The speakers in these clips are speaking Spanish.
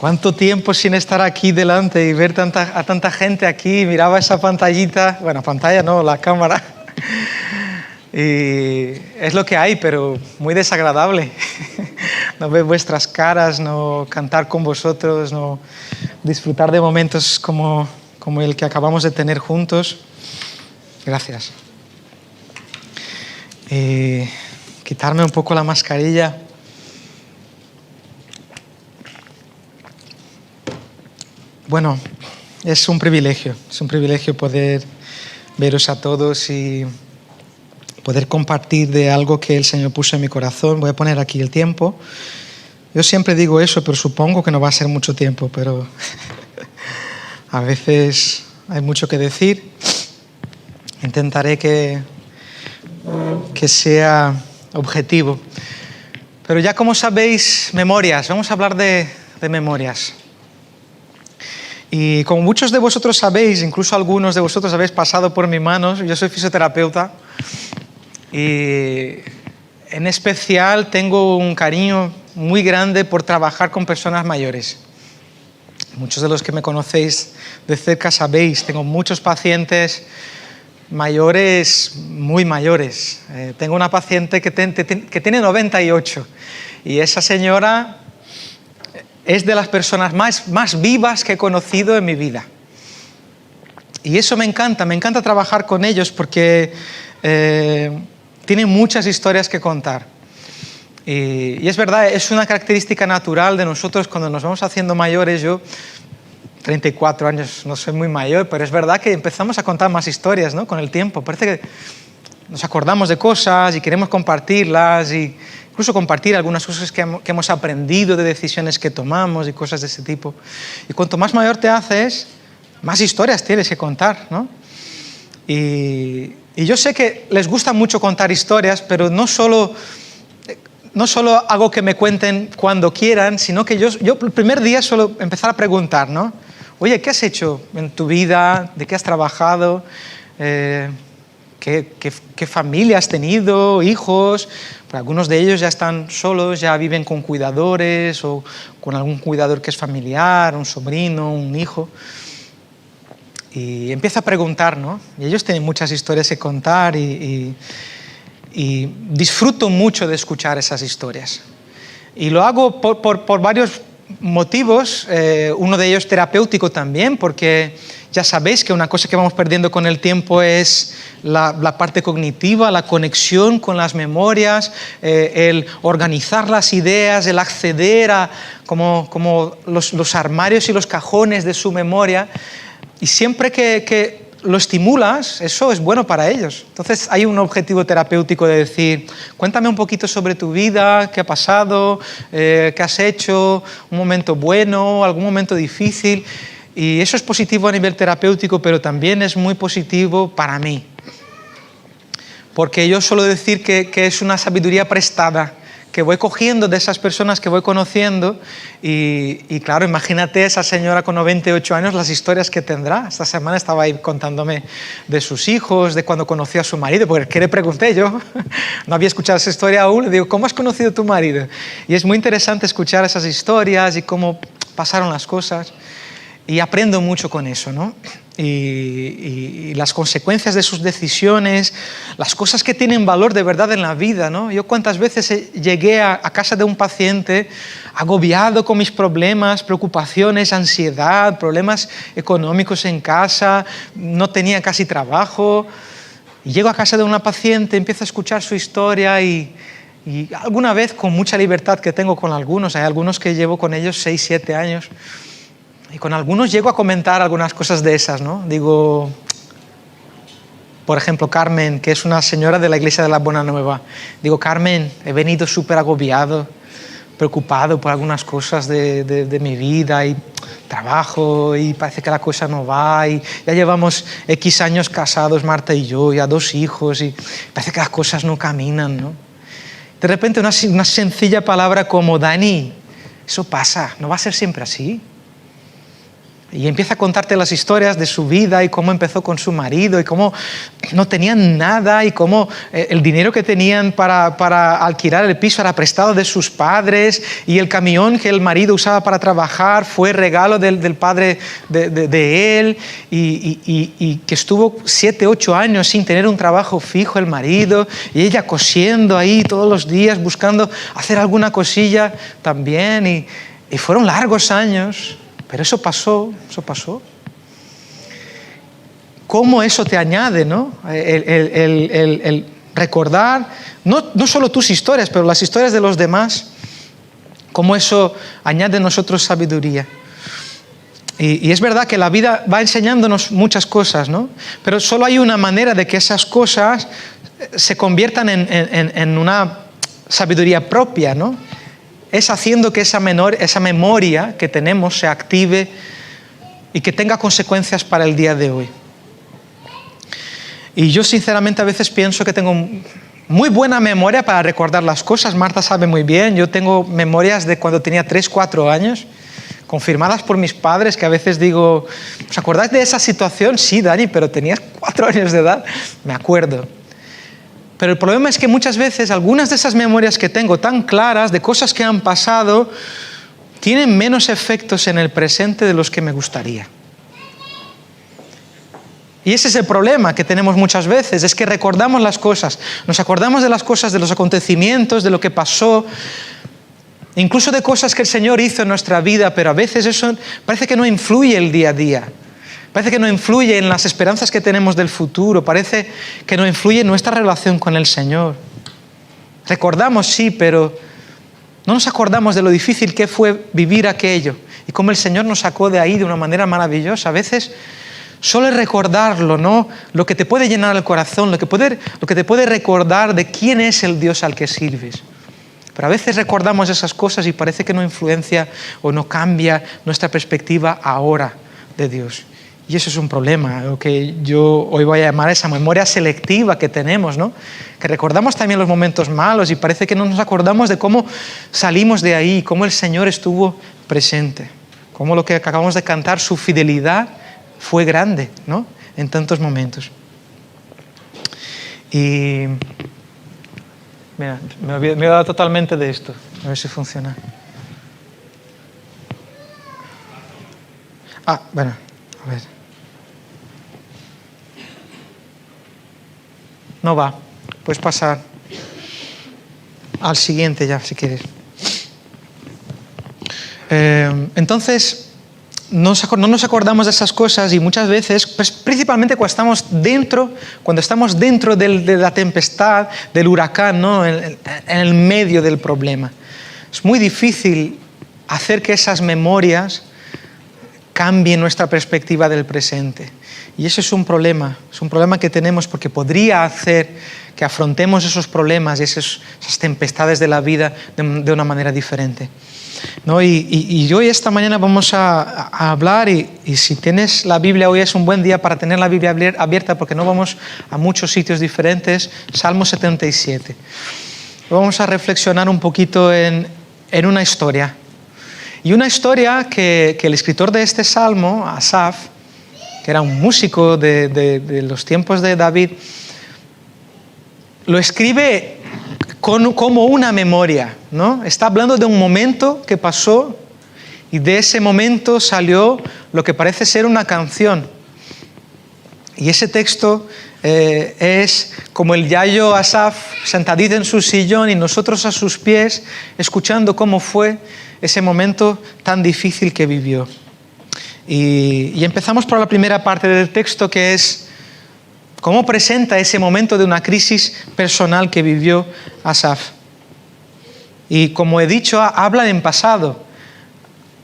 ¿Cuánto tiempo sin estar aquí delante y ver a tanta gente aquí? Miraba esa pantallita, bueno, pantalla no, la cámara. Y es lo que hay, pero muy desagradable. No ver vuestras caras, no cantar con vosotros, no disfrutar de momentos como el que acabamos de tener juntos. Gracias. Quitarme un poco la mascarilla. Bueno, es un privilegio poder veros a todos y poder compartir de algo que el Señor puso en mi corazón. Voy a poner aquí el tiempo. Yo siempre digo eso, pero supongo que no va a ser mucho tiempo, pero a veces hay mucho que decir. Intentaré que sea objetivo. Pero ya como sabéis, memorias. Vamos a hablar de memorias. Y como muchos de vosotros sabéis, incluso algunos de vosotros habéis pasado por mis manos, yo soy fisioterapeuta y en especial tengo un cariño muy grande por trabajar con personas mayores. Muchos de los que me conocéis de cerca sabéis, tengo muchos pacientes mayores, muy mayores. Tengo una paciente que tiene 98 y esa señora es de las personas más vivas que he conocido en mi vida. Y eso me encanta trabajar con ellos porque tienen muchas historias que contar. Y es verdad, es una característica natural de nosotros cuando nos vamos haciendo mayores. Yo, 34 años, no soy muy mayor, pero es verdad que empezamos a contar más historias, ¿no? Con el tiempo. Parece que nos acordamos de cosas y queremos compartirlas y incluso compartir algunas cosas que hemos aprendido de decisiones que tomamos y cosas de ese tipo. Y cuanto más mayor te haces, más historias tienes que contar, ¿no? Y yo sé que les gusta mucho contar historias, pero no solo hago que me cuenten cuando quieran, sino que yo el primer día suelo empezar a preguntar, ¿no? Oye, ¿qué has hecho en tu vida? ¿De qué has trabajado? ¿Qué familia has tenido? ¿Hijos? Pues algunos de ellos ya están solos, ya viven con cuidadores o con algún cuidador que es familiar, un sobrino, un hijo. Y empieza a preguntar, ¿no? Y ellos tienen muchas historias que contar y disfruto mucho de escuchar esas historias. Y lo hago por varios motivos, uno de ellos terapéutico también, porque ya sabéis que una cosa que vamos perdiendo con el tiempo es la parte cognitiva, la conexión con las memorias, el organizar las ideas, el acceder a como los armarios y los cajones de su memoria. Y siempre que lo estimulas, eso es bueno para ellos. Entonces hay un objetivo terapéutico de decir, cuéntame un poquito sobre tu vida, qué ha pasado, qué has hecho, un momento bueno, algún momento difícil. Y eso es positivo a nivel terapéutico, pero también es muy positivo para mí. Porque yo suelo decir que es una sabiduría prestada, que voy cogiendo de esas personas que voy conociendo y claro, imagínate esa señora con 98 años, las historias que tendrá. Esta semana estaba ahí contándome de sus hijos, de cuando conoció a su marido, porque ¿qué le pregunté yo? No había escuchado esa historia aún, le digo, ¿cómo has conocido a tu marido? Y es muy interesante escuchar esas historias y cómo pasaron las cosas y aprendo mucho con eso, ¿no? Y las consecuencias de sus decisiones, las cosas que tienen valor de verdad en la vida, ¿no? Yo cuántas veces llegué a casa de un paciente agobiado con mis problemas, preocupaciones, ansiedad, problemas económicos en casa, no tenía casi trabajo. Y llego a casa de una paciente, empiezo a escuchar su historia y alguna vez con mucha libertad que tengo con algunos, hay algunos que llevo con ellos 6, 7 años, y con algunos llego a comentar algunas cosas de esas, ¿no? Digo, por ejemplo, Carmen, que es una señora de la iglesia de la Buena Nueva. Digo, Carmen, he venido súper agobiado, preocupado por algunas cosas de mi vida y trabajo y parece que la cosa no va y ya llevamos X años casados, Marta y yo, ya 2 hijos y parece que las cosas no caminan, ¿no? De repente una sencilla palabra como Dani, eso pasa, no va a ser siempre así. Y empieza a contarte las historias de su vida y cómo empezó con su marido y cómo no tenían nada y cómo el dinero que tenían para alquilar el piso era prestado de sus padres y el camión que el marido usaba para trabajar fue regalo del padre de él y que estuvo 7, 8 años sin tener un trabajo fijo el marido y ella cosiendo ahí todos los días buscando hacer alguna cosilla también y fueron largos años. Pero eso pasó. ¿Cómo eso te añade, no? El recordar, no solo tus historias, pero las historias de los demás, cómo eso añade a nosotros sabiduría. Y es verdad que la vida va enseñándonos muchas cosas, ¿no? Pero solo hay una manera de que esas cosas se conviertan en una sabiduría propia, ¿no? Es haciendo que esa memoria que tenemos se active y que tenga consecuencias para el día de hoy. Y yo sinceramente a veces pienso que tengo muy buena memoria para recordar las cosas. Marta sabe muy bien, yo tengo memorias de cuando tenía 3, 4 años, confirmadas por mis padres, que a veces digo, ¿os acordáis de esa situación? Sí, Dani, pero tenías 4 años de edad. Me acuerdo. Pero el problema es que muchas veces algunas de esas memorias que tengo tan claras de cosas que han pasado tienen menos efectos en el presente de los que me gustaría. Y ese es el problema que tenemos muchas veces, es que recordamos las cosas, nos acordamos de las cosas, de los acontecimientos, de lo que pasó, incluso de cosas que el Señor hizo en nuestra vida, pero a veces eso parece que no influye el día a día. Parece que no influye en las esperanzas que tenemos del futuro. Parece que no influye en nuestra relación con el Señor. Recordamos, sí, pero no nos acordamos de lo difícil que fue vivir aquello y cómo el Señor nos sacó de ahí de una manera maravillosa. A veces solo es recordarlo, ¿no? Lo que te puede llenar el corazón, lo que te puede recordar de quién es el Dios al que sirves. Pero a veces recordamos esas cosas y parece que no influencia o no cambia nuestra perspectiva ahora de Dios. Y eso es un problema, lo que yo hoy voy a llamar esa memoria selectiva que tenemos, ¿no? Que recordamos también los momentos malos y parece que no nos acordamos de cómo salimos de ahí, cómo el Señor estuvo presente, cómo lo que acabamos de cantar, su fidelidad fue grande, ¿no? En tantos momentos. Y mira, me he olvidado totalmente de esto, a ver si funciona. Bueno, a ver. No va, puedes pasar al siguiente ya, si quieres. Entonces, no nos acordamos de esas cosas y muchas veces, pues, principalmente cuando estamos dentro de la tempestad, del huracán, ¿no? en el medio del problema. Es muy difícil hacer que esas memorias cambien nuestra perspectiva del presente. Y eso es un problema que tenemos porque podría hacer que afrontemos esos problemas y esas tempestades de la vida de una manera diferente, ¿no? Y hoy esta mañana vamos a hablar y si tienes la Biblia, hoy es un buen día para tener la Biblia abierta porque no vamos a muchos sitios diferentes. Salmo 77. Vamos a reflexionar un poquito en una historia. Y una historia que el escritor de este salmo, Asaf, que era un músico de los tiempos de David, lo escribe como una memoria, ¿no? Está hablando de un momento que pasó y de ese momento salió lo que parece ser una canción. Y ese texto es como el yayo Asaf sentadito en su sillón y nosotros a sus pies escuchando cómo fue ese momento tan difícil que vivió. Y empezamos por la primera parte del texto, que es cómo presenta ese momento de una crisis personal que vivió Asaf. Y como he dicho, habla en pasado.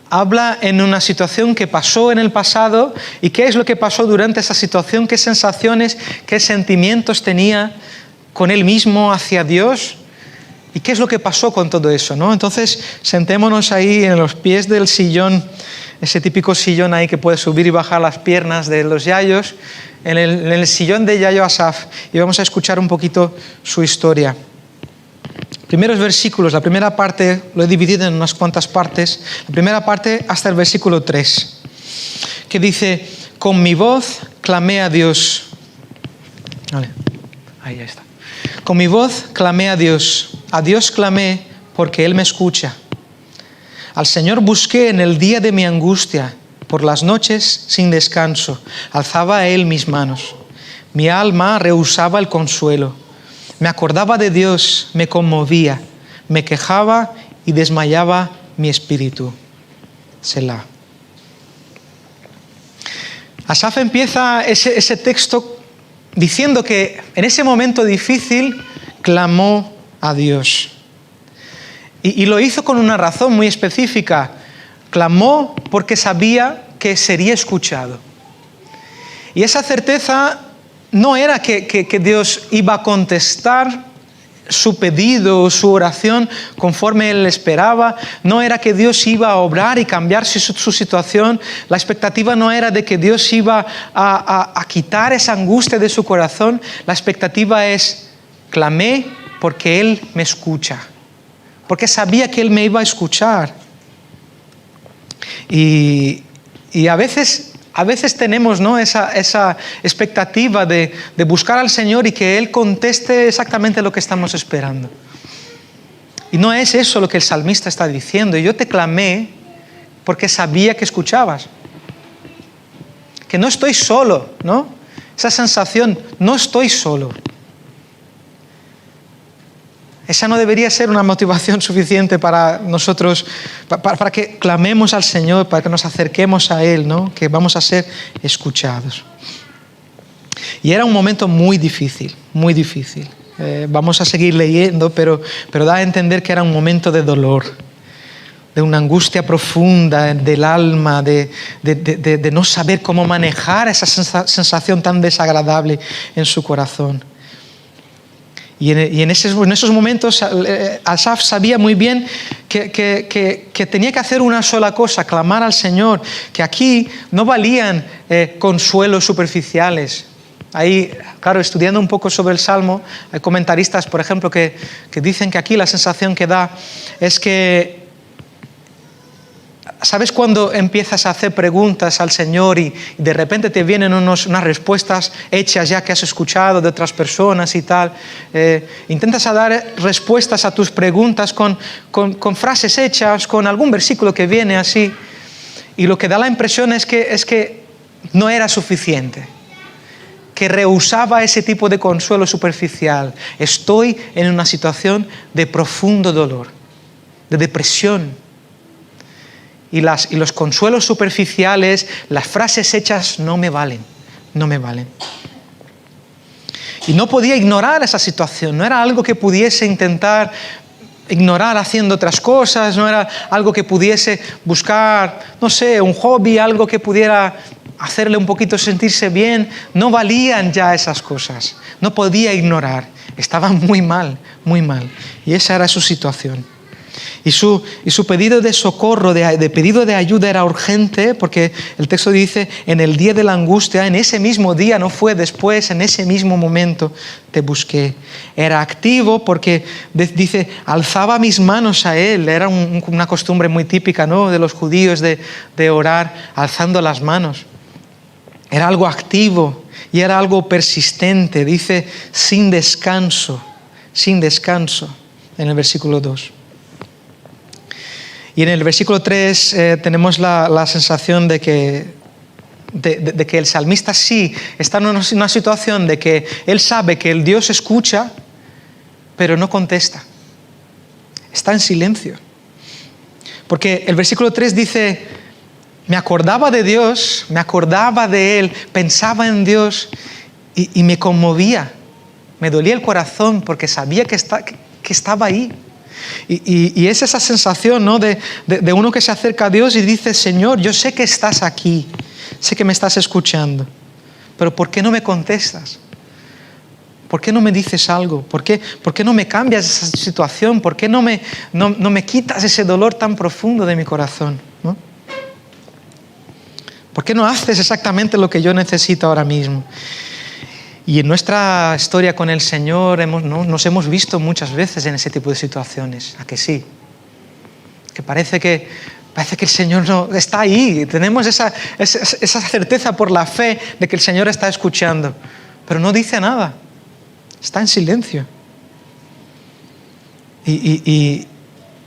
Habla en una situación que pasó en el pasado y qué es lo que pasó durante esa situación, qué sensaciones, qué sentimientos tenía con él mismo hacia Dios y qué es lo que pasó con todo eso, ¿no? Entonces, sentémonos ahí en los pies del sillón, ese típico sillón ahí que puede subir y bajar las piernas de los yayos, en el sillón de yayo Asaf, y vamos a escuchar un poquito su historia. Primeros versículos, la primera parte lo he dividido en unas cuantas partes. La primera parte hasta el versículo 3. que dice, con mi voz clamé a Dios. Vale, ahí ya está. Con mi voz clamé a Dios clamé porque Él me escucha. Al Señor busqué en el día de mi angustia, por las noches sin descanso, alzaba a Él mis manos. Mi alma rehusaba el consuelo. Me acordaba de Dios, me conmovía, me quejaba y desmayaba mi espíritu. Selah. Asaf empieza ese texto diciendo que en ese momento difícil clamó a Dios. Y lo hizo con una razón muy específica. Clamó porque sabía que sería escuchado. Y esa certeza no era que Dios iba a contestar su pedido o su oración conforme él esperaba. No era que Dios iba a obrar y cambiar su situación. La expectativa no era de que Dios iba a quitar esa angustia de su corazón. La expectativa es, clamé porque Él me escucha. Porque sabía que Él me iba a escuchar. Y a veces tenemos, ¿no?, esa expectativa de buscar al Señor y que Él conteste exactamente lo que estamos esperando. Y no es eso lo que el salmista está diciendo. Yo te clamé porque sabía que escuchabas. Que no estoy solo, ¿no? Esa sensación, no estoy solo. Esa no debería ser una motivación suficiente para nosotros, para que clamemos al Señor, para que nos acerquemos a Él, ¿no? Que vamos a ser escuchados. Y era un momento muy difícil, muy difícil. Vamos a seguir leyendo, pero da a entender que era un momento de dolor, de una angustia profunda del alma, de no saber cómo manejar esa sensación tan desagradable en su corazón. Y en esos momentos Asaf sabía muy bien que tenía que hacer una sola cosa, clamar al Señor, que aquí no valían consuelos superficiales. Ahí, claro, estudiando un poco sobre el Salmo, hay comentaristas, por ejemplo, que dicen que aquí la sensación que da es que, ¿sabes cuando empiezas a hacer preguntas al Señor y de repente te vienen unas respuestas hechas ya que has escuchado de otras personas y tal? Intentas dar respuestas a tus preguntas con frases hechas, con algún versículo que viene así, y lo que da la impresión es que no era suficiente, que rehusaba ese tipo de consuelo superficial. Estoy en una situación de profundo dolor, de depresión. Y los consuelos superficiales, las frases hechas no me valen, no me valen. Y no podía ignorar esa situación, no era algo que pudiese intentar ignorar haciendo otras cosas, no era algo que pudiese buscar, no sé, un hobby, algo que pudiera hacerle un poquito sentirse bien. No valían ya esas cosas, no podía ignorar, estaba muy mal, muy mal. Y esa era su situación. Y su pedido de socorro, de pedido de ayuda era urgente, porque el texto dice, en el día de la angustia, en ese mismo día, no fue después, en ese mismo momento te busqué. Era activo porque dice, alzaba mis manos a Él. Era una costumbre muy típica, ¿no?, de los judíos de orar alzando las manos. Era algo activo y era algo persistente. Dice, sin descanso, en el versículo 2. Y en el versículo 3 tenemos la sensación de que el salmista sí está en una situación de que él sabe que el Dios escucha, pero no contesta. Está en silencio. Porque el versículo 3 dice, me acordaba de Dios, me acordaba de Él, pensaba en Dios y me conmovía. Me dolía el corazón porque sabía que estaba ahí. Y es esa sensación, ¿no?, de uno que se acerca a Dios y dice, Señor, yo sé que estás aquí, sé que me estás escuchando, pero ¿por qué no me contestas? ¿Por qué no me dices algo? ¿Por qué no me cambias esa situación? ¿Por qué no me quitas ese dolor tan profundo de mi corazón, ¿no? ¿Por qué no haces exactamente lo que yo necesito ahora mismo? Y en nuestra historia con el Señor nos hemos visto muchas veces en ese tipo de situaciones. ¿A que sí? Que parece que Parece que el Señor no está ahí. Tenemos esa certeza por la fe de que el Señor está escuchando. Pero no dice nada. Está en silencio. Y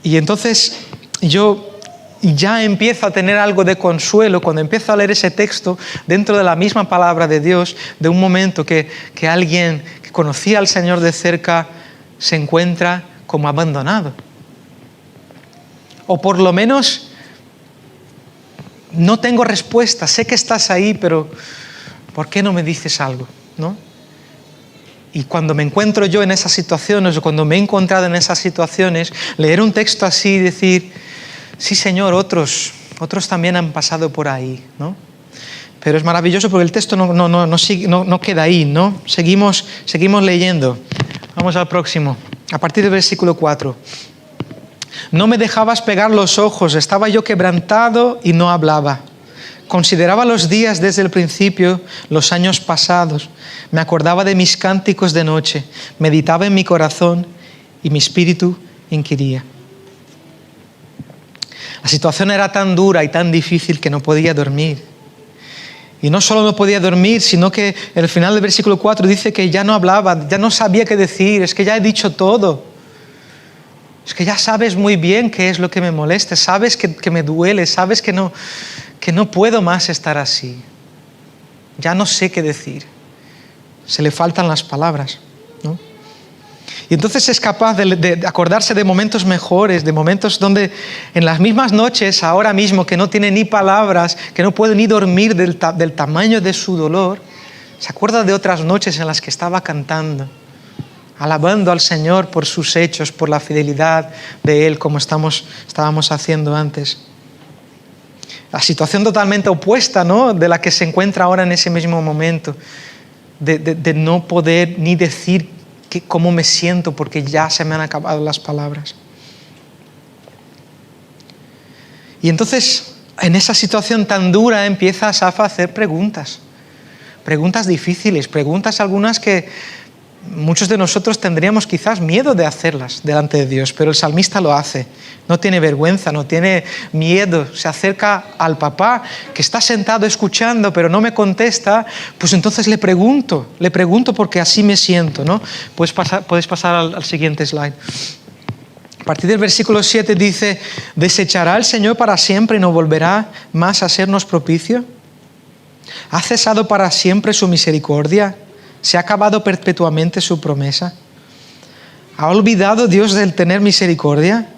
entonces yo ya empiezo a tener algo de consuelo cuando empiezo a leer ese texto dentro de la misma palabra de Dios, de un momento que alguien que conocía al Señor de cerca se encuentra como abandonado. O por lo menos no tengo respuesta, sé que estás ahí, pero ¿por qué no me dices algo? ¿No? Y cuando me encuentro yo en esas situaciones, o cuando me he encontrado en esas situaciones, leer un texto así y decir, sí Señor, otros también han pasado por ahí, ¿no? Pero es maravilloso porque el texto no queda ahí, ¿no? Seguimos leyendo. Vamos al próximo, a partir del versículo 4. No me dejabas pegar los ojos, estaba yo quebrantado y no hablaba. Consideraba los días desde el principio, los años pasados. Me acordaba de mis cánticos de noche, meditaba en mi corazón y mi espíritu inquiría. La situación era tan dura y tan difícil que no podía dormir. Y no solo no podía dormir, sino que en el final del versículo 4 dice que ya no hablaba, ya no sabía qué decir, es que ya he dicho todo. Es que ya sabes muy bien qué es lo que me molesta, sabes que me duele, sabes que no puedo más estar así. Ya no sé qué decir. Se le faltan las palabras, ¿no? Y entonces es capaz de acordarse de momentos mejores, de momentos donde en las mismas noches, ahora mismo, que no tiene ni palabras, que no puede ni dormir del tamaño de su dolor, se acuerda de otras noches en las que estaba cantando, alabando al Señor por sus hechos, por la fidelidad de Él, como estábamos haciendo antes. La situación totalmente opuesta, ¿no?, de la que se encuentra ahora en ese mismo momento, de no poder ni decir cómo me siento porque ya se me han acabado las palabras. Y entonces, en esa situación tan dura, empieza Asaf a hacer preguntas difíciles, preguntas algunas que muchos de nosotros tendríamos quizás miedo de hacerlas delante de Dios, pero el salmista lo hace. No tiene vergüenza, no tiene miedo. Se acerca al papá que está sentado escuchando, pero no me contesta. Pues entonces le pregunto porque así me siento, ¿no? Puedes pasar al siguiente slide. A partir del versículo 7 dice, ¿desechará el Señor para siempre y no volverá más a sernos propicio? ¿Ha cesado para siempre su misericordia? ¿Se ha acabado perpetuamente su promesa? ¿Ha olvidado Dios del tener misericordia?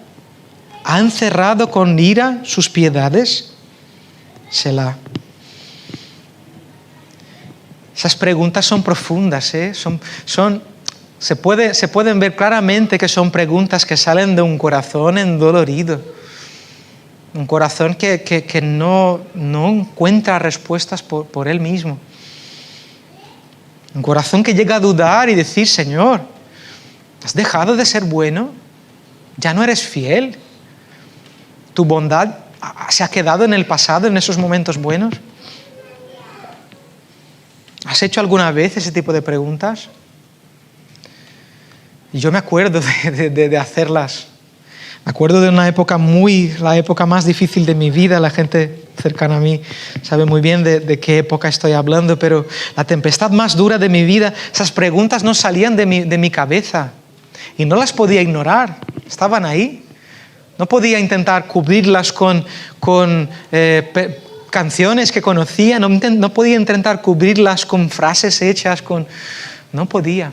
¿Ha encerrado con ira sus piedades? Selah. Esas preguntas son profundas, ¿eh? Se pueden ver claramente que son preguntas que salen de un corazón endolorido. Un corazón que no encuentra respuestas por él mismo. Un corazón que llega a dudar y decir, Señor, ¿has dejado de ser bueno? ¿Ya no eres fiel? ¿Tu bondad se ha quedado en el pasado, en esos momentos buenos? ¿Has hecho alguna vez ese tipo de preguntas? Y yo me acuerdo de hacerlas. Me acuerdo de una época la época más difícil de mi vida. La gente cercana a mí sabe muy bien de qué época estoy hablando, pero la tempestad más dura de mi vida, esas preguntas no salían de mi cabeza y no las podía ignorar, estaban ahí. No podía intentar cubrirlas con canciones que conocía, no podía intentar cubrirlas con frases hechas, no podía.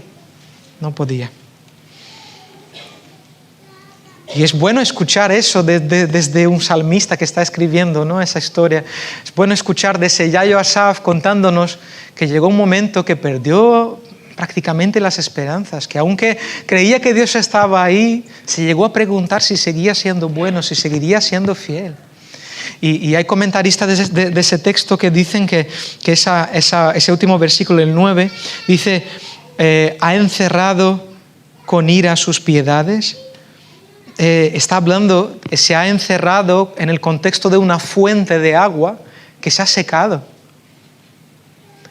Y es bueno escuchar eso desde un salmista que está escribiendo, ¿no?, esa historia. Es bueno escuchar de ese Yayo Asaf contándonos que llegó un momento que perdió prácticamente las esperanzas, que aunque creía que Dios estaba ahí, se llegó a preguntar si seguía siendo bueno, si seguiría siendo fiel. Y hay comentaristas de ese texto que dicen que ese último versículo, el 9, dice, ha encerrado con ira sus piedades. Está hablando, se ha encerrado en el contexto de una fuente de agua que se ha secado.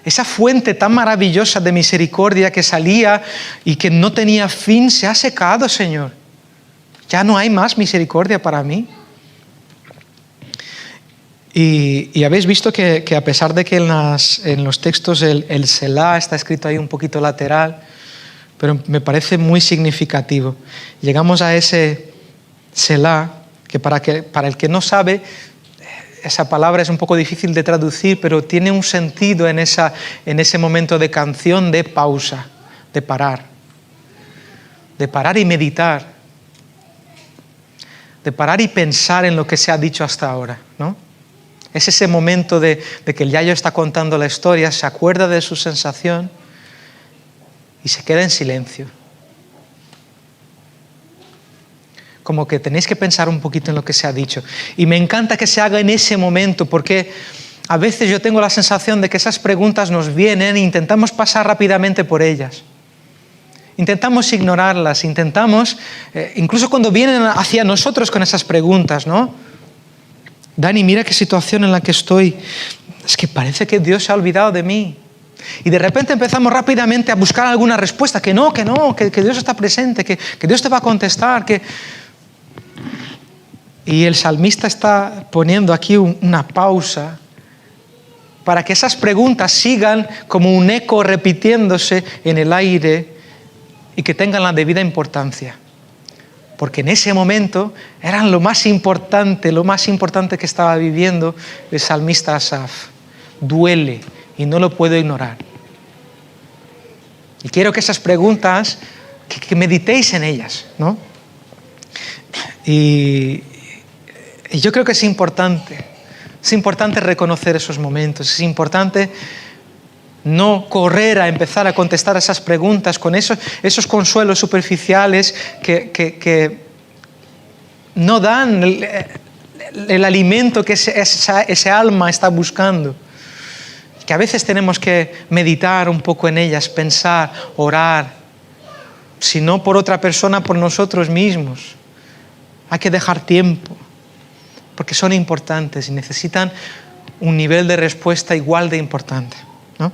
Esa fuente tan maravillosa de misericordia que salía y que no tenía fin, se ha secado, Señor. Ya no hay más misericordia para mí. Y habéis visto que a pesar de que en los textos el Selah está escrito ahí un poquito lateral, pero me parece muy significativo. Llegamos a ese Selah, que para el que no sabe, esa palabra es un poco difícil de traducir, pero tiene un sentido en ese momento de canción, de pausa, de parar y meditar, de parar y pensar en lo que se ha dicho hasta ahora, ¿no? Es ese momento de que el yayo está contando la historia, se acuerda de su sensación y se queda en silencio. Como que tenéis que pensar un poquito en lo que se ha dicho. Y me encanta que se haga en ese momento, porque a veces yo tengo la sensación de que esas preguntas nos vienen e intentamos pasar rápidamente por ellas. Intentamos ignorarlas, incluso cuando vienen hacia nosotros con esas preguntas, ¿no? Dani, mira qué situación en la que estoy. Es que parece que Dios se ha olvidado de mí. Y de repente empezamos rápidamente a buscar alguna respuesta, que Dios está presente, que Dios te va a contestar. Y el salmista está poniendo aquí una pausa para que esas preguntas sigan como un eco repitiéndose en el aire y que tengan la debida importancia. Porque en ese momento eran lo más importante que estaba viviendo el salmista Asaf. Duele y no lo puedo ignorar. Y quiero que esas preguntas, que meditéis en ellas, ¿no? Y yo creo que es importante reconocer esos momentos, es importante no correr a empezar a contestar a esas preguntas con esos consuelos superficiales que no dan el alimento que ese alma está buscando. Que a veces tenemos que meditar un poco en ellas, pensar, orar, si no por otra persona, por nosotros mismos. Hay que dejar tiempo, porque son importantes y necesitan un nivel de respuesta igual de importante, ¿no?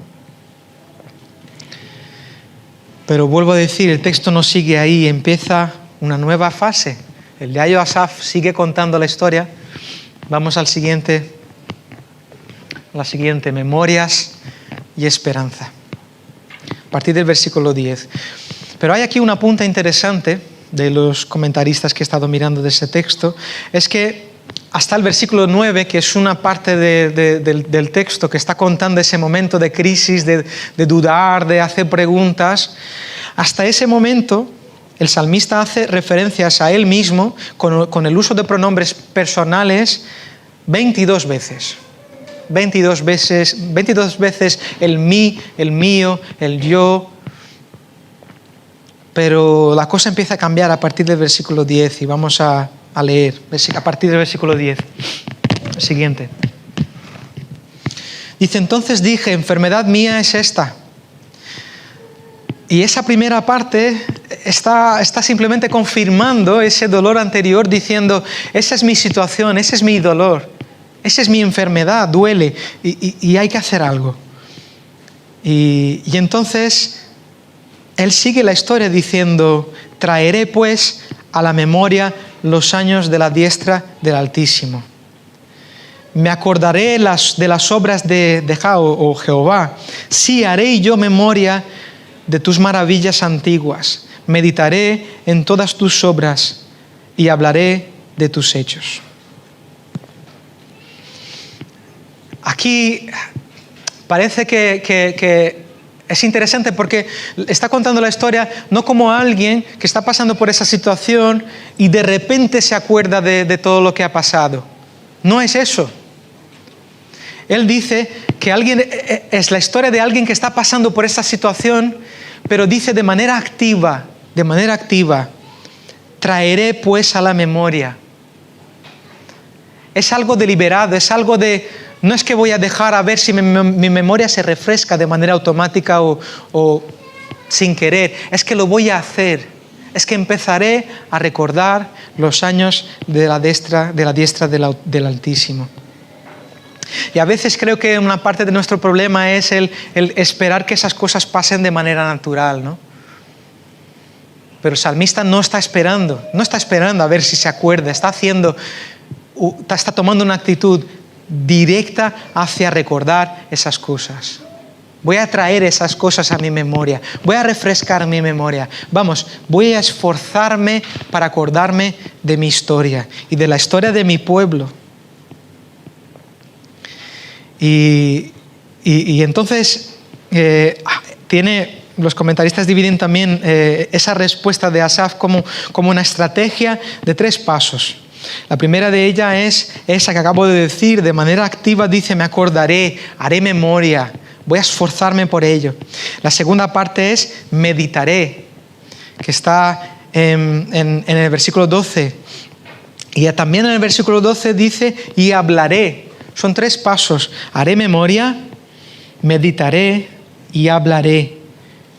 Pero vuelvo a decir, el texto no sigue ahí, empieza una nueva fase. El yayo Asaf sigue contando la historia. Vamos a la siguiente, memorias y esperanza. A partir del versículo 10. Pero hay aquí una punta interesante de los comentaristas que he estado mirando de ese texto, es que hasta el versículo 9, que es una parte del texto que está contando ese momento de crisis, de dudar, de hacer preguntas, hasta ese momento el salmista hace referencias a él mismo con el uso de pronombres personales 22 veces. 22 veces el mí, el mío, el yo. Pero la cosa empieza a cambiar a partir del versículo 10 y vamos a leer a partir del versículo 10. El siguiente. Dice, entonces dije, enfermedad mía es esta. Y esa primera parte está simplemente confirmando ese dolor anterior, diciendo, esa es mi situación, ese es mi dolor, esa es mi enfermedad, duele y hay que hacer algo. Y entonces él sigue la historia diciendo, traeré pues a la memoria los años de la diestra del Altísimo. Me acordaré de las obras de Jehová. Sí, haré yo memoria de tus maravillas antiguas. Meditaré en todas tus obras y hablaré de tus hechos. Aquí parece que es interesante porque está contando la historia no como alguien que está pasando por esa situación y de repente se acuerda de todo lo que ha pasado. No es eso. Él dice que es la historia de alguien que está pasando por esa situación, pero dice de manera activa, traeré pues a la memoria. Es algo deliberado, es algo no es que voy a dejar a ver si mi memoria se refresca de manera automática o sin querer, es que lo voy a hacer, es que empezaré a recordar los años de la diestra del Altísimo. Y a veces creo que una parte de nuestro problema es el esperar que esas cosas pasen de manera natural, ¿no? Pero el salmista no está esperando a ver si se acuerda, está tomando una actitud. directa hacia recordar esas cosas. Voy a traer esas cosas a mi memoria. Voy a refrescar mi memoria. Vamos, voy a esforzarme para acordarme de mi historia y de la historia de mi pueblo. Y entonces los comentaristas dividen también esa respuesta de Asaf como una estrategia de 3 pasos. La primera de ellas es esa que acabo de decir, de manera activa dice: me acordaré, haré memoria, voy a esforzarme por ello. La segunda parte es meditaré, que está en el versículo 12. Y también en el versículo 12 dice: y hablaré. Son 3 pasos: haré memoria, meditaré y hablaré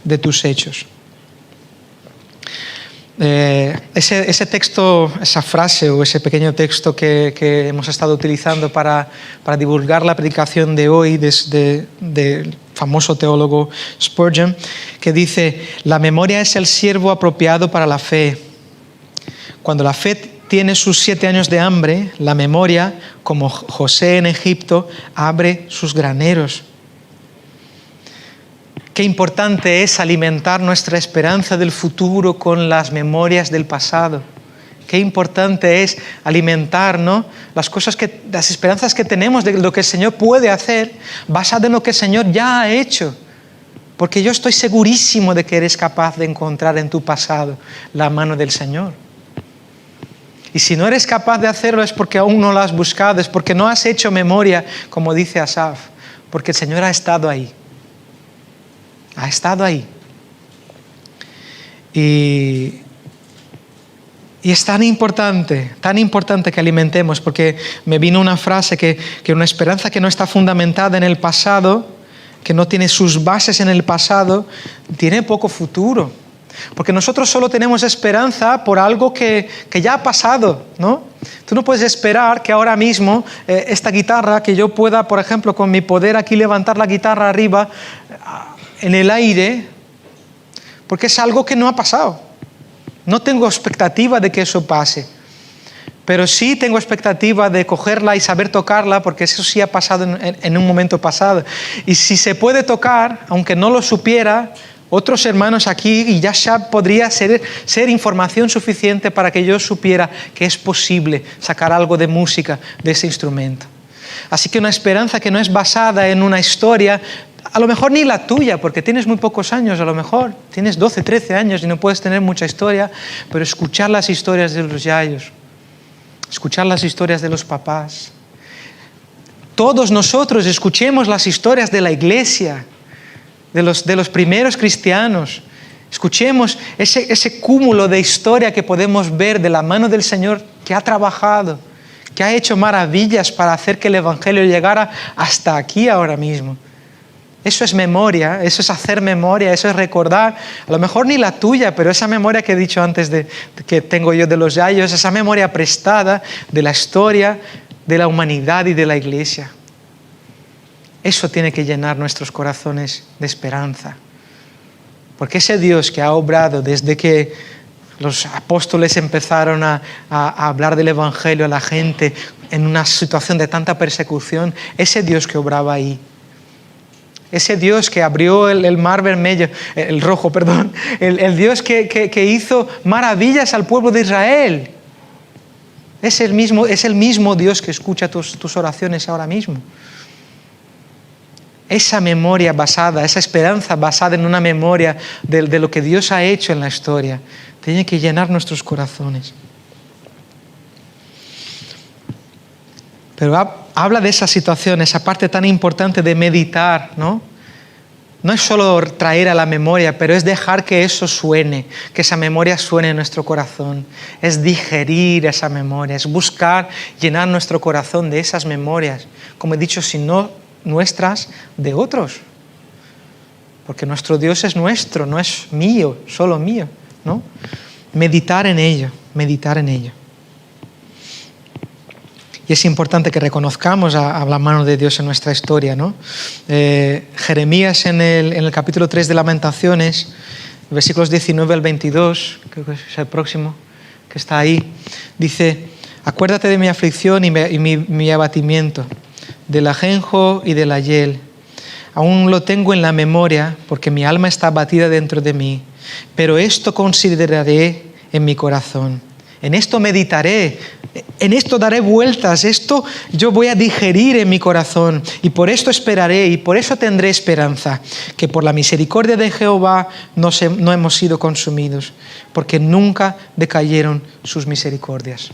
de tus hechos. Ese texto, esa frase o ese pequeño texto que hemos estado utilizando para divulgar la predicación de hoy del famoso teólogo Spurgeon, que dice: la memoria es el siervo apropiado para la fe. Cuando la fe tiene sus 7 años de hambre, la memoria, como José en Egipto, abre sus graneros. Qué importante es alimentar nuestra esperanza del futuro con las memorias del pasado. Qué importante es alimentar, ¿no?, las esperanzas que tenemos de lo que el Señor puede hacer, basado en lo que el Señor ya ha hecho. Porque yo estoy segurísimo de que eres capaz de encontrar en tu pasado la mano del Señor. Y si no eres capaz de hacerlo es porque aún no lo has buscado, es porque no has hecho memoria, como dice Asaf, porque el Señor ha estado ahí. Ha estado ahí. Y es tan importante que alimentemos, porque me vino una frase que una esperanza que no está fundamentada en el pasado, que no tiene sus bases en el pasado, tiene poco futuro. Porque nosotros solo tenemos esperanza por algo que ya ha pasado, ¿no? Tú no puedes esperar que ahora mismo esta guitarra, que yo pueda, por ejemplo, con mi poder aquí levantar la guitarra arriba en el aire, porque es algo que no ha pasado. No tengo expectativa de que eso pase, pero sí tengo expectativa de cogerla y saber tocarla, porque eso sí ha pasado en un momento pasado. Y si se puede tocar, aunque no lo supiera, otros hermanos aquí, y ya podría ser información suficiente para que yo supiera que es posible sacar algo de música de ese instrumento. Así que una esperanza que no es basada en una historia, a lo mejor ni la tuya, porque tienes muy pocos años, a lo mejor tienes 12, 13 años y no puedes tener mucha historia, pero escuchar las historias de los yayos, escuchar las historias de los papás. Todos nosotros escuchemos las historias de la iglesia, de los primeros cristianos. Escuchemos ese cúmulo de historia que podemos ver de la mano del Señor, que ha trabajado, que ha hecho maravillas para hacer que el Evangelio llegara hasta aquí ahora mismo. Eso es memoria, eso es hacer memoria, eso es recordar, a lo mejor ni la tuya, pero esa memoria que he dicho antes que tengo yo de los yayos, esa memoria prestada de la historia, de la humanidad y de la iglesia. Eso tiene que llenar nuestros corazones de esperanza. Porque ese Dios que ha obrado desde que los apóstoles empezaron a hablar del Evangelio a la gente en una situación de tanta persecución, ese Dios que obraba ahí, ese Dios que abrió el mar vermelho, el rojo, perdón, el Dios que hizo maravillas al pueblo de Israel, es el mismo Dios que escucha tus oraciones ahora mismo. Esa memoria basada, esa esperanza basada en una memoria de lo que Dios ha hecho en la historia, tiene que llenar nuestros corazones. Pero habla de esa situación, esa parte tan importante de meditar, ¿no? No es solo traer a la memoria, pero es dejar que eso suene, que esa memoria suene en nuestro corazón. Es digerir esa memoria, es buscar llenar nuestro corazón de esas memorias. Como he dicho, si no nuestras, de otros. Porque nuestro Dios es nuestro, no es mío, solo mío, ¿no? Meditar en ello, meditar en ello. Y es importante que reconozcamos a la mano de Dios en nuestra historia, ¿no? Jeremías en el capítulo 3 de Lamentaciones, versículos 19 al 22, creo que es el próximo que está ahí, dice: acuérdate de mi aflicción y mi abatimiento. del ajenjo y del ayel. Aún lo tengo en la memoria porque mi alma está abatida dentro de mí. Pero esto consideraré en mi corazón. En esto meditaré, en esto daré vueltas, esto yo voy a digerir en mi corazón y por esto esperaré y por eso tendré esperanza, que por la misericordia de Jehová no hemos sido consumidos, porque nunca decayeron sus misericordias.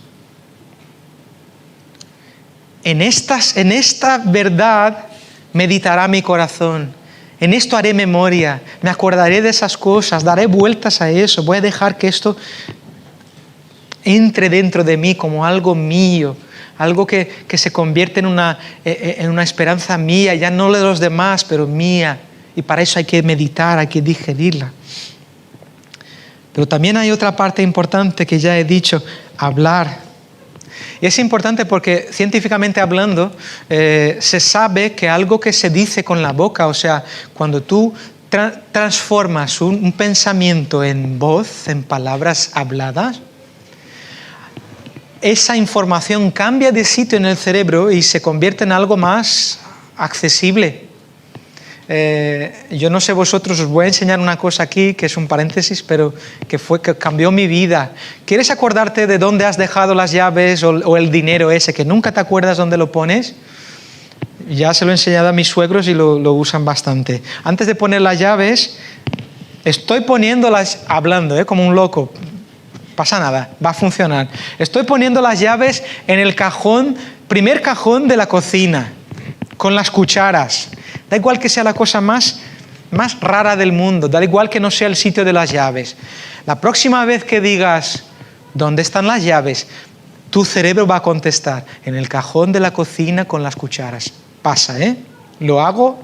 En esta verdad meditará mi corazón. En esto haré memoria, me acordaré de esas cosas, daré vueltas a eso, voy a dejar que esto entre dentro de mí como algo mío, algo que se convierte en una esperanza mía, ya no de los demás, pero mía. Y para eso hay que meditar, hay que digerirla. Pero también hay otra parte importante que ya he dicho, hablar. Y es importante porque científicamente hablando, se sabe que algo que se dice con la boca, o sea, cuando tú transformas un pensamiento en voz, en palabras habladas, esa información cambia de sitio en el cerebro y se convierte en algo más accesible. Yo no sé vosotros, os voy a enseñar una cosa aquí, que es un paréntesis, pero que cambió mi vida. ¿Quieres acordarte de dónde has dejado las llaves o el dinero ese, que nunca te acuerdas dónde lo pones? Ya se lo he enseñado a mis suegros y lo usan bastante. Antes de poner las llaves, estoy poniéndolas, hablando, como un loco. Pasa nada, va a funcionar. Estoy poniendo las llaves en el primer cajón de la cocina, con las cucharas. Da igual que sea la cosa más rara del mundo, da igual que no sea el sitio de las llaves. La próxima vez que digas, ¿dónde están las llaves?, tu cerebro va a contestar, en el cajón de la cocina con las cucharas. Pasa, Lo hago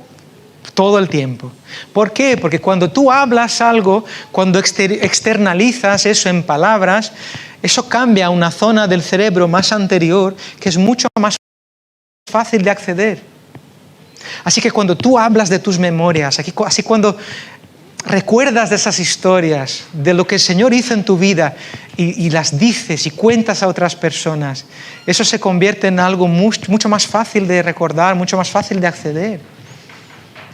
todo el tiempo. ¿Por qué? Porque cuando tú hablas algo, cuando externalizas eso en palabras, eso cambia a una zona del cerebro más anterior que es mucho más fácil de acceder. Así que cuando tú hablas de tus memorias, así cuando recuerdas de esas historias, de lo que el Señor hizo en tu vida y las dices y cuentas a otras personas, eso se convierte en algo mucho más fácil de recordar, mucho más fácil de acceder.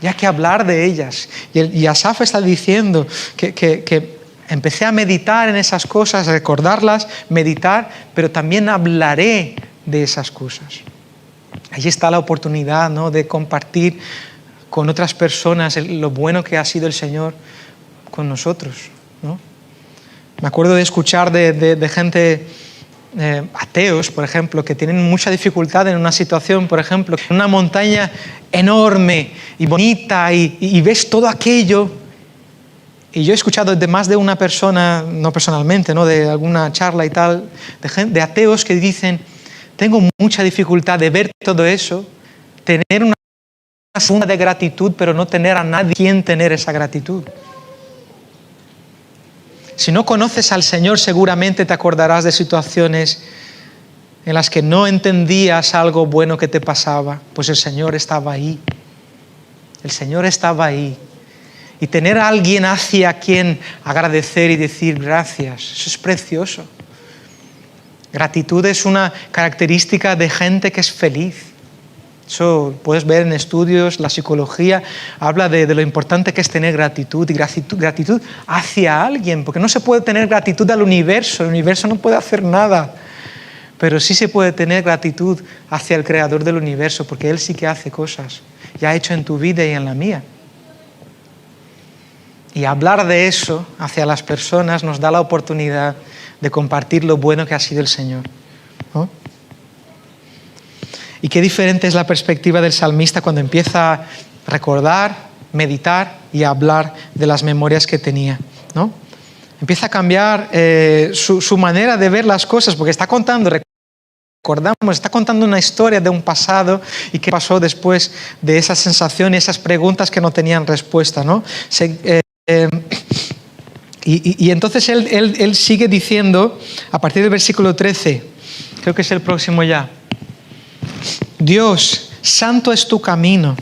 Ya que hablar de ellas. Y Asaf está diciendo que empecé a meditar en esas cosas, a recordarlas, meditar, pero también hablaré de esas cosas. Allí está la oportunidad, ¿no?, de compartir con otras personas lo bueno que ha sido el Señor con nosotros, ¿no? Me acuerdo de escuchar de gente, ateos, por ejemplo, que tienen mucha dificultad en una situación, por ejemplo, en una montaña enorme y bonita y ves todo aquello. Y yo he escuchado de más de una persona, no personalmente, ¿no?, de alguna charla y tal, de ateos que dicen, tengo mucha dificultad de ver todo eso, tener una segunda de gratitud, pero no tener a nadie quien tener esa gratitud. Si no conoces al Señor, seguramente te acordarás de situaciones en las que no entendías algo bueno que te pasaba, pues el Señor estaba ahí. El Señor estaba ahí. Y tener a alguien hacia quien agradecer y decir gracias, eso es precioso. Gratitud es una característica de gente que es feliz. Eso puedes ver en estudios, la psicología habla de lo importante que es tener gratitud y gratitud hacia alguien, porque no se puede tener gratitud al universo, el universo no puede hacer nada, pero sí se puede tener gratitud hacia el creador del universo, porque Él sí que hace cosas, y ha hecho en tu vida y en la mía. Y hablar de eso hacia las personas nos da la oportunidad de compartir lo bueno que ha sido el Señor, ¿no? Y qué diferente es la perspectiva del salmista cuando empieza a recordar, meditar y a hablar de las memorias que tenía, ¿no? Empieza a cambiar su manera de ver las cosas, porque está contando una historia de un pasado y qué pasó después de esa sensación y esas preguntas que no tenían respuesta, ¿no? Y entonces él sigue diciendo, a partir del versículo 13, creo que es el próximo ya, Dios, santo es tu camino,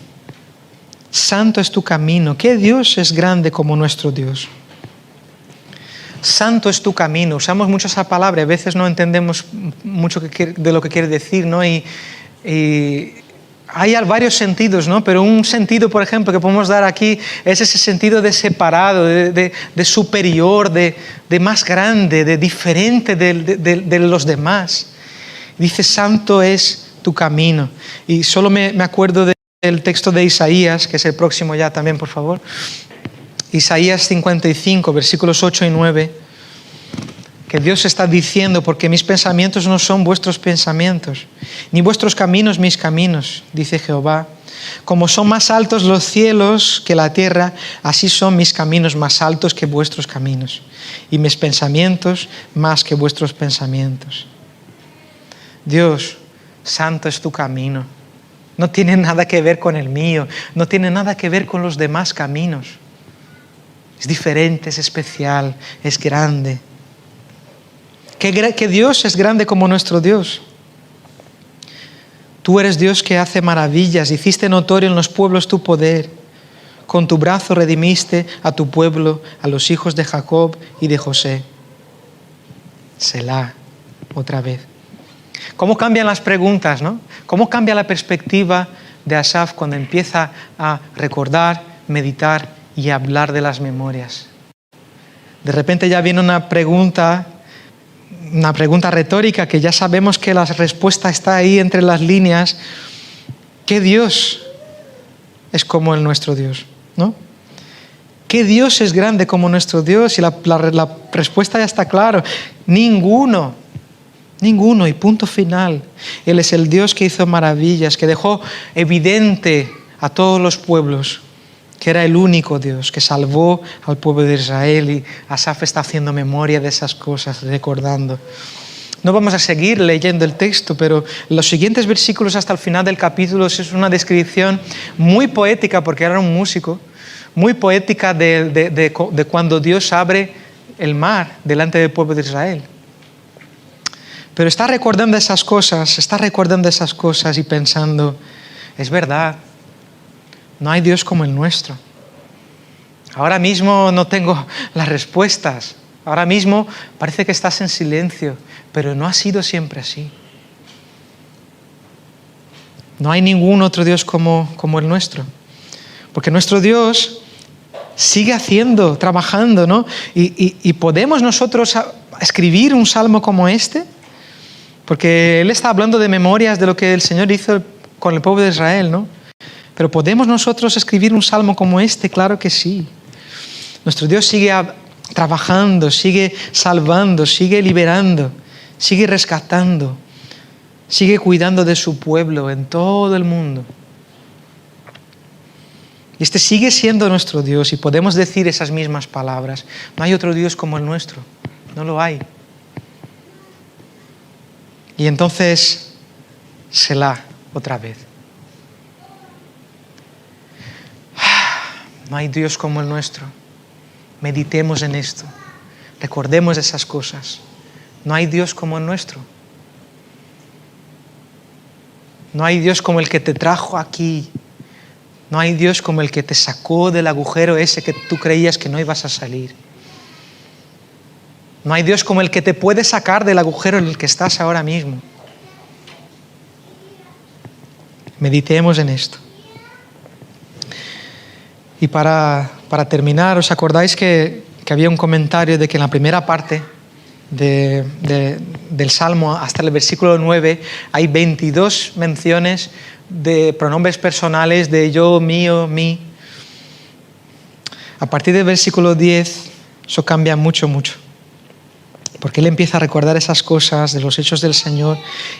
santo es tu camino. ¿Qué Dios es grande como nuestro Dios? Santo es tu camino. Usamos mucho esa palabra, a veces no entendemos mucho de lo que quiere decir, ¿no? Y hay varios sentidos, ¿no? Pero un sentido, por ejemplo, que podemos dar aquí es ese sentido de separado, de superior, de más grande, de diferente de los demás. Dice, santo es tu camino. Y solo me acuerdo del texto de Isaías, que es el próximo ya también, por favor. Isaías 55, versículos 8 y 9. Que Dios está diciendo, porque mis pensamientos no son vuestros pensamientos, ni vuestros caminos mis caminos, dice Jehová. Como son más altos los cielos que la tierra, así son mis caminos más altos que vuestros caminos, y mis pensamientos más que vuestros pensamientos. Dios, santo es tu camino. No tiene nada que ver con el mío, no tiene nada que ver con los demás caminos. Es diferente, es especial, es grande. Que Dios es grande como nuestro Dios. Tú eres Dios que hace maravillas, hiciste notorio en los pueblos tu poder. Con tu brazo redimiste a tu pueblo, a los hijos de Jacob y de José. Selah, otra vez. ¿Cómo cambian las preguntas, no? ¿Cómo cambia la perspectiva de Asaf cuando empieza a recordar, meditar y hablar de las memorias? De repente ya viene una pregunta retórica que ya sabemos que la respuesta está ahí entre las líneas. ¿Qué Dios es como el nuestro Dios? ¿No? ¿Qué Dios es grande como nuestro Dios? Y la respuesta ya está clara. Ninguno, y punto final. Él es el Dios que hizo maravillas, que dejó evidente a todos los pueblos que era el único Dios que salvó al pueblo de Israel, y Asaf está haciendo memoria de esas cosas, recordando. No vamos a seguir leyendo el texto, pero los siguientes versículos hasta el final del capítulo es una descripción muy poética, porque era un músico, muy poética de cuando Dios abre el mar delante del pueblo de Israel. Pero está recordando esas cosas y pensando, es verdad, no hay Dios como el nuestro. Ahora mismo no tengo las respuestas. Ahora mismo parece que estás en silencio, pero no ha sido siempre así. No hay ningún otro Dios como el nuestro. Porque nuestro Dios sigue haciendo, trabajando, ¿no? Y podemos nosotros escribir un salmo como este, porque Él está hablando de memorias de lo que el Señor hizo con el pueblo de Israel, ¿no? Pero ¿podemos nosotros escribir un salmo como este? Claro que sí. Nuestro Dios sigue trabajando, sigue salvando, sigue liberando, sigue rescatando, sigue cuidando de su pueblo en todo el mundo. Y este sigue siendo nuestro Dios, y podemos decir esas mismas palabras. No hay otro Dios como el nuestro, no lo hay. Y entonces, Selah, otra vez. No hay Dios como el nuestro. Meditemos en esto. Recordemos esas cosas. No hay Dios como el nuestro. No hay Dios como el que te trajo aquí. No hay Dios como el que te sacó del agujero ese que tú creías que no ibas a salir. No hay Dios como el que te puede sacar del agujero en el que estás ahora mismo. Meditemos en esto. Y para terminar, ¿os acordáis que había un comentario de que en la primera parte del Salmo hasta el versículo 9 hay 22 menciones de pronombres personales de yo, mío, mí? A partir del versículo 10 eso cambia mucho. Porque él empieza a recordar esas cosas de los hechos del Señor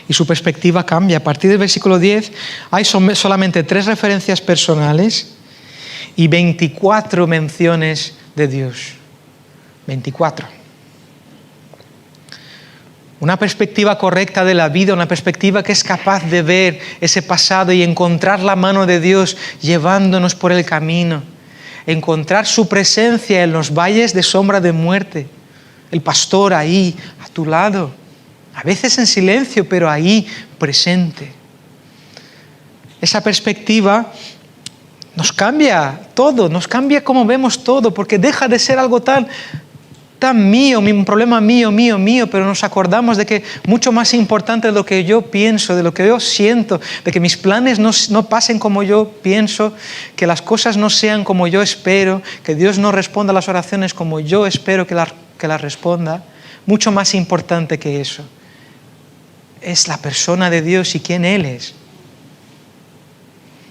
y su perspectiva cambia. A partir del versículo 10 hay solamente 3 referencias personales y 24 menciones de Dios. 24. Una perspectiva correcta de la vida, una perspectiva que es capaz de ver ese pasado y encontrar la mano de Dios llevándonos por el camino. Encontrar su presencia en los valles de sombra de muerte. El pastor ahí, a tu lado. A veces en silencio, pero ahí, presente. Esa perspectiva nos cambia todo, nos cambia cómo vemos todo, porque deja de ser algo tan tan mío, un problema mío, pero nos acordamos de que mucho más importante de lo que yo pienso, de lo que yo siento, de que mis planes no pasen como yo pienso, que las cosas no sean como yo espero, que Dios no responda a las oraciones como yo espero que las responda. Mucho más importante que eso es la persona de Dios y quién Él es.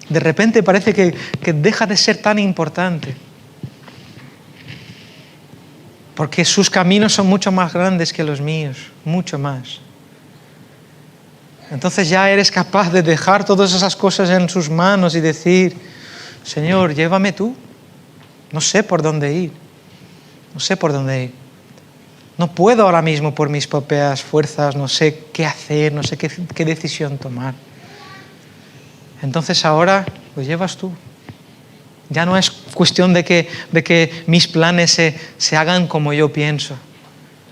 De repente parece que deja de ser tan importante, porque sus caminos son mucho más grandes que los míos, mucho más. Entonces ya eres capaz de dejar todas esas cosas en sus manos y decir: Señor, llévame tú. No sé por dónde ir. No sé por dónde ir. No puedo ahora mismo por mis propias fuerzas, no sé qué hacer, no sé qué decisión tomar. Entonces ahora lo llevas tú. Ya no es cuestión de que mis planes se hagan como yo pienso,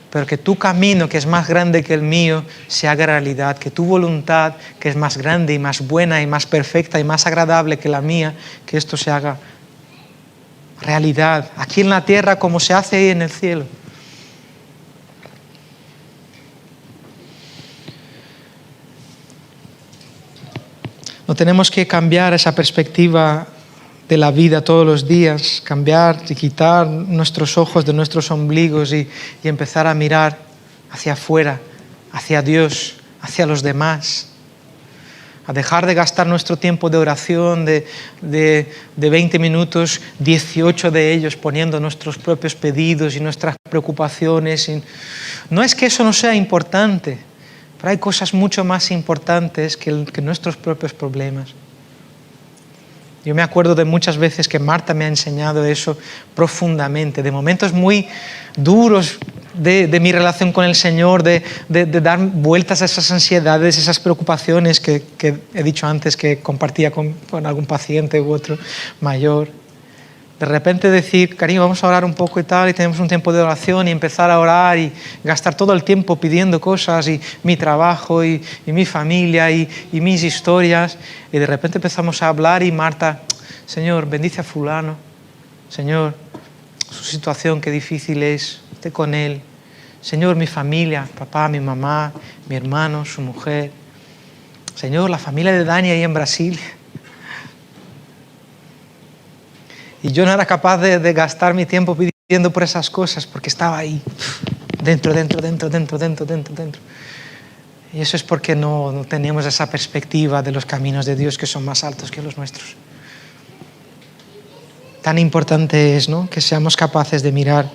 pero que tu camino, que es más grande que el mío, se haga realidad, que tu voluntad, que es más grande y más buena y más perfecta y más agradable que la mía, que esto se haga realidad, aquí en la tierra como se hace ahí en el cielo. No tenemos que cambiar esa perspectiva de la vida todos los días, cambiar y quitar nuestros ojos de nuestros ombligos y empezar a mirar hacia afuera, hacia Dios, hacia los demás. A dejar de gastar nuestro tiempo de oración de 20 minutos, 18 de ellos poniendo nuestros propios pedidos y nuestras preocupaciones. No es que eso no sea importante, pero hay cosas mucho más importantes que nuestros propios problemas. Yo me acuerdo de muchas veces que Marta me ha enseñado eso profundamente, de momentos muy duros de mi relación con el Señor, de dar vueltas a esas ansiedades, esas preocupaciones que he dicho antes que compartía con algún paciente u otro mayor. De repente decir: cariño, vamos a orar un poco y tal, y tenemos un tiempo de oración, y empezar a orar y gastar todo el tiempo pidiendo cosas, y mi trabajo, y mi familia, y mis historias, y de repente empezamos a hablar y Marta: Señor, bendice a fulano, Señor, su situación, qué difícil es, esté con él, Señor, mi familia, papá, mi mamá, mi hermano, su mujer, Señor, la familia de Dani ahí en Brasil. Y yo no era capaz de gastar mi tiempo pidiendo por esas cosas, porque estaba ahí, dentro. Y eso es porque no tenemos esa perspectiva de los caminos de Dios que son más altos que los nuestros. Tan importante es, ¿no?, que seamos capaces de mirar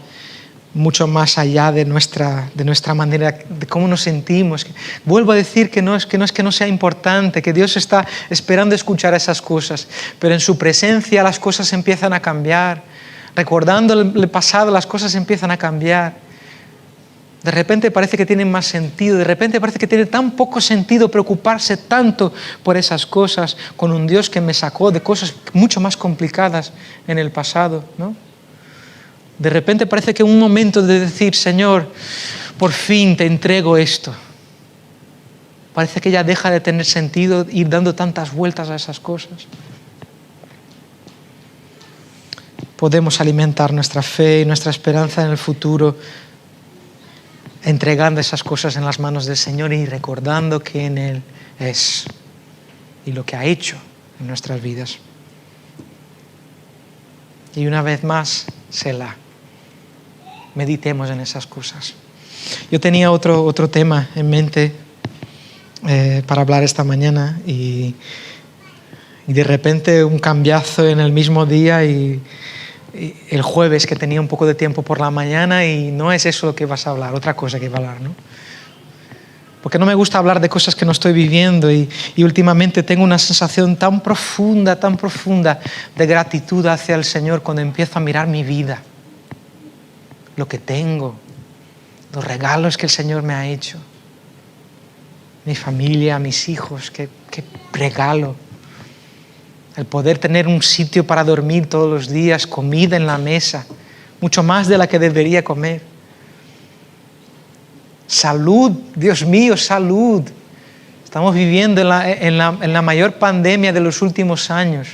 mucho más allá de nuestra manera, de cómo nos sentimos. Vuelvo a decir que no es que no sea importante, que Dios está esperando escuchar esas cosas, pero en su presencia las cosas empiezan a cambiar. Recordando el pasado, las cosas empiezan a cambiar. De repente parece que tienen más sentido, de repente parece que tiene tan poco sentido preocuparse tanto por esas cosas, con un Dios que me sacó de cosas mucho más complicadas en el pasado, ¿no? De repente parece que un momento de decir: Señor, por fin te entrego esto. Parece que ya deja de tener sentido ir dando tantas vueltas a esas cosas. Podemos alimentar nuestra fe y nuestra esperanza en el futuro entregando esas cosas en las manos del Señor y recordando quién Él es y lo que ha hecho en nuestras vidas. Y una vez más, Selah. Meditemos en esas cosas. Yo tenía otro tema en mente para hablar esta mañana y de repente un cambiazo en el mismo día y el jueves, que tenía un poco de tiempo por la mañana, y no es eso lo que vas a hablar, otra cosa que iba a hablar, ¿no? Porque no me gusta hablar de cosas que no estoy viviendo y últimamente tengo una sensación tan profunda de gratitud hacia el Señor cuando empiezo a mirar mi vida, lo que tengo, los regalos que el Señor me ha hecho, mi familia, mis hijos, qué regalo. El poder tener un sitio para dormir todos los días, comida en la mesa, mucho más de la que debería comer. Salud, Dios mío, salud. Estamos viviendo en la mayor pandemia de los últimos años.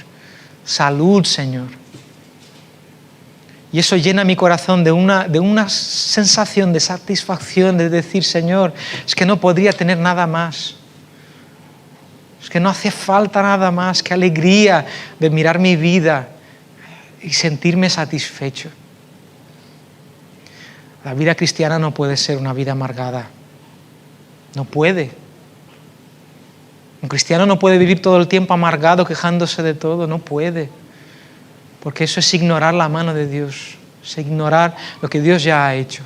Salud, Señor. Y eso llena mi corazón de una sensación de satisfacción, de decir, Señor, es que no podría tener nada más. Es que no hace falta nada más, qué alegría de mirar mi vida y sentirme satisfecho. La vida cristiana no puede ser una vida amargada. No puede. Un cristiano no puede vivir todo el tiempo amargado, quejándose de todo. No puede. Porque eso es ignorar la mano de Dios. Es ignorar lo que Dios ya ha hecho.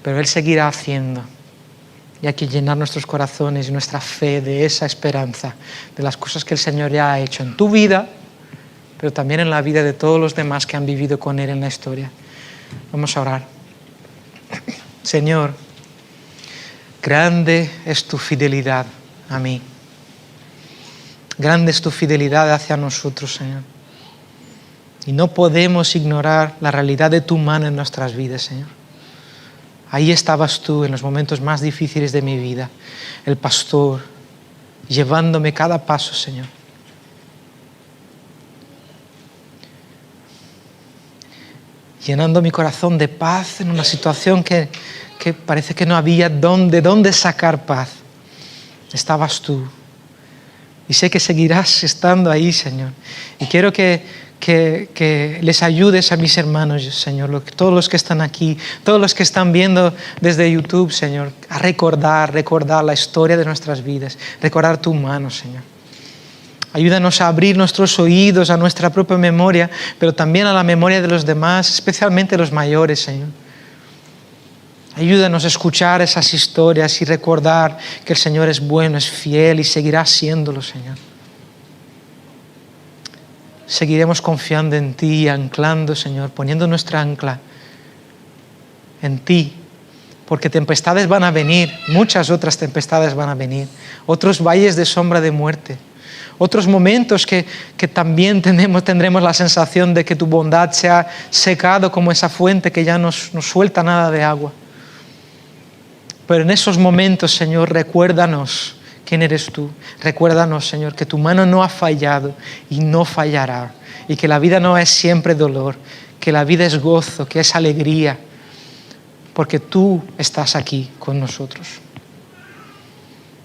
Pero Él seguirá haciendo. Y hay que llenar nuestros corazones y nuestra fe de esa esperanza, de las cosas que el Señor ya ha hecho en tu vida, pero también en la vida de todos los demás que han vivido con Él en la historia. Vamos a orar. Señor, grande es tu fidelidad a mí. Grande es tu fidelidad hacia nosotros, Señor. Y no podemos ignorar la realidad de tu mano en nuestras vidas, Señor. Ahí estabas tú en los momentos más difíciles de mi vida, el pastor, llevándome cada paso, Señor. Llenando mi corazón de paz en una situación que parece que no había de dónde sacar paz. Estabas tú. Y sé que seguirás estando ahí, Señor. Y quiero que les ayudes a mis hermanos, Señor, todos los que están aquí, todos los que están viendo desde YouTube, Señor, a recordar la historia de nuestras vidas, recordar tu mano, Señor. Ayúdanos a abrir nuestros oídos a nuestra propia memoria, pero también a la memoria de los demás, especialmente los mayores, Señor. Ayúdanos a escuchar esas historias y recordar que el Señor es bueno, es fiel y seguirá siéndolo, Señor. Seguiremos confiando en ti y anclando, Señor, poniendo nuestra ancla en ti, porque tempestades van a venir, muchas otras tempestades van a venir, otros valles de sombra de muerte, otros momentos que también tendremos la sensación de que tu bondad se ha secado como esa fuente que ya no suelta nada de agua. Pero en esos momentos, Señor, recuérdanos quién eres tú. Recuérdanos, Señor, que tu mano no ha fallado y no fallará. Y que la vida no es siempre dolor, que la vida es gozo, que es alegría. Porque tú estás aquí con nosotros.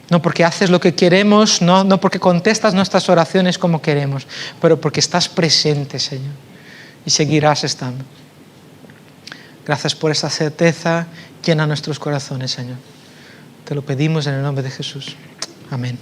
No porque haces lo que queremos, no porque contestas nuestras oraciones como queremos, pero porque estás presente, Señor. Y seguirás estando. Gracias por esta certeza. Llena nuestros corazones, Señor. Te lo pedimos en el nombre de Jesús. Amén.